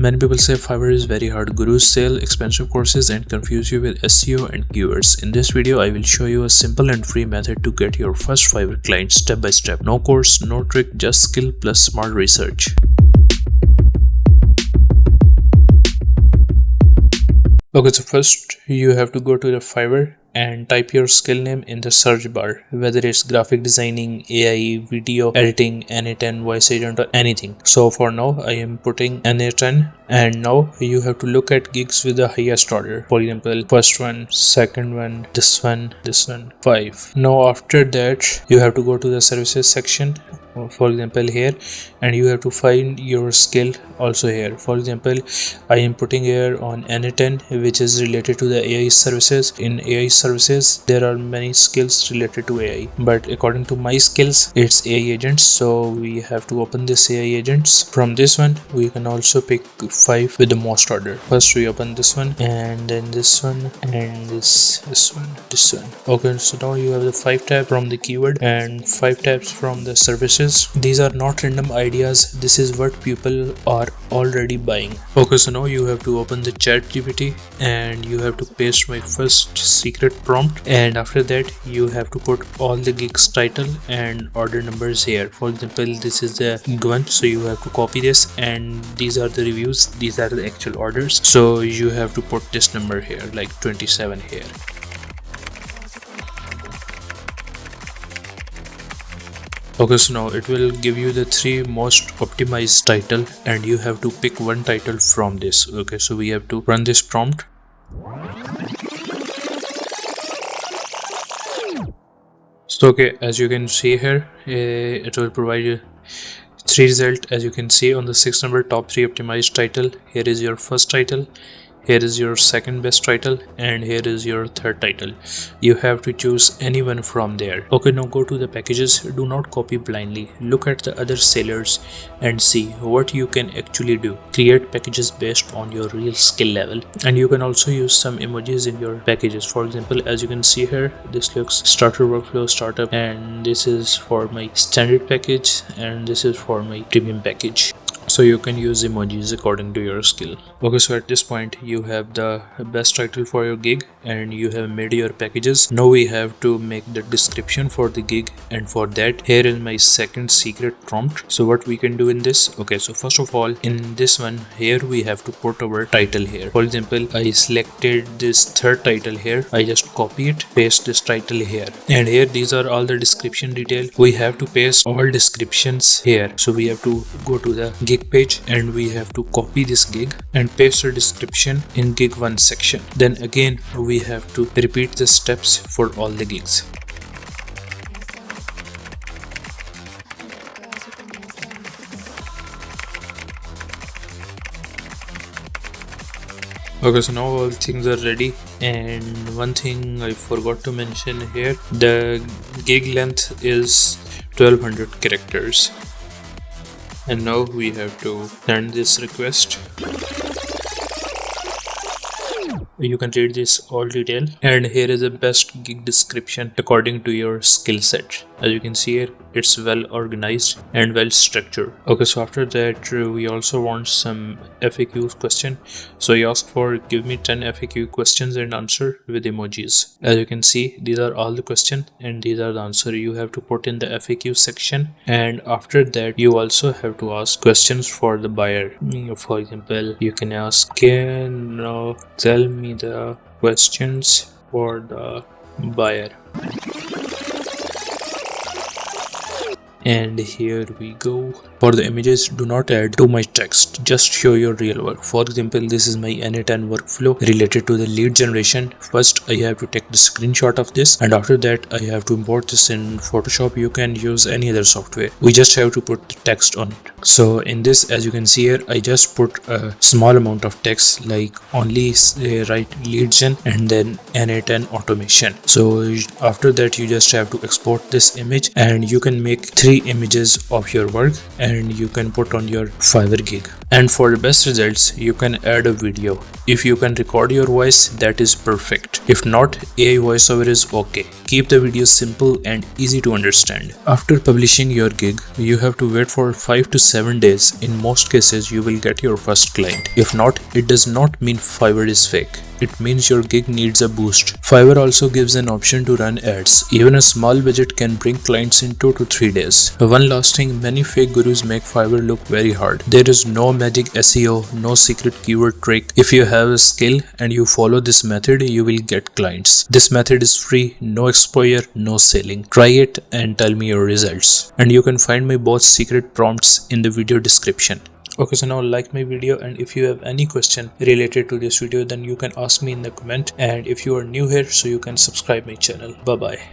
Many people say Fiverr is very hard. Gurus sell expensive courses and confuse you with SEO and keywords. In this video, I will show you a simple and free method to get your first Fiverr client step by step. No course, no trick, just skill plus smart research. Okay, so first you have to go to the Fiverr and type your skill name in the search bar, whether it's graphic designing, AI, video editing, N10, voice agent or anything. So for now I am putting N10, and now you have to look at gigs with the highest order. For example, first one, second one, this one, 5. Now after that you have to go to the services section, for example here, and you have to find your skill also here. For example, I am putting here on N10, which is related to the AI services. In AI services there are many skills related to AI, but according to my skills it's AI agents, so we have to open this AI agents. From this one we can also pick 5 with the most order. First we open this one, and then this one, and this one. Okay, so now you have the 5 tabs from the keyword and 5 tabs from the services. These are not random ideas, this is what people are already buying. Okay, so now you have to open the ChatGPT and you have to paste my first secret prompt, and after that you have to put all the gigs title and order numbers here. For example, this is the gig one, so you have to copy this, and these are the reviews, these are the actual orders, so you have to put this number here, like 27 here. Okay, so now it will give you the 3 most optimized title and you have to pick one title from this. Okay, so we have to run this prompt. So okay, as you can see here, it will provide you 3 results. As you can see on the 6th number, top 3 optimized title. Here is your first title, here is your second best title, and here is your third title. You have to choose anyone from there. Okay, now go to the packages. Do not copy blindly. Look at the other sellers and see what you can actually do. Create packages based on your real skill level, and you can also use some emojis in your packages. For example, as you can see here, this looks starter workflow startup, and this is for my standard package, and this is for my premium package. So you can use emojis according to your skill. Okay, so at this point you have the best title for your gig and you have made your packages. Now we have to make the description for the gig, and for that here is my second secret prompt. So what we can do in this, okay, so first of all in this one here we have to put our title here. For example, I selected this third title here, I just copy it, paste this title here, and here these are all the description detail. We have to paste all descriptions here. So we have to go to the gig page and we have to copy this gig and paste the description in gig 1 section. Then again we have to repeat the steps for all the gigs. Okay, so now all things are ready, and one thing I forgot to mention here, the gig length is 1200 characters. And now we have to send this request. You can read this all detail, and here is the best gig description according to your skill set. As you can see here, it's well organized and well structured. Okay, so after that we also want some FAQ question. So you ask for give me 10 FAQ questions and answer with emojis. As you can see, these are all the questions and these are the answer you have to put in the FAQ section. And after that you also have to ask questions for the buyer. For example, you can ask, can you tell me the questions for the buyer? And here we go. For the images, do not add too much text, just show your real work. For example, this is my N10 workflow related to the lead generation. First I have to take the screenshot of this, and after that I have to import this in Photoshop. You can use any other software, we just have to put the text on it. So in this, as you can see here, I just put a small amount of text, like only write lead gen and then N10 automation. So after that you just have to export this image, and you can make 3 images of your work and you can put on your Fiverr gig. And for the best results, you can add a video. If you can record your voice, that is perfect. If not, AI voiceover is okay. Keep the video simple and easy to understand. After publishing your gig, you have to wait for 5 to 7 days. In most cases, you will get your first client. If not, it does not mean Fiverr is fake. It means your gig needs a boost. Fiverr also gives an option to run ads. Even a small budget can bring clients in 2 to 3 days. One last thing, many fake gurus make Fiverr look very hard. There is no magic SEO, no secret keyword trick. If you have a skill and you follow this method, you will get clients. This method is free, no exposure, no selling. Try it and tell me your results. And you can find my both secret prompts in the video description. Okay, so now like my video, and if you have any question related to this video, then you can ask me in the comment. And if you are new here, so you can subscribe my channel. Bye bye.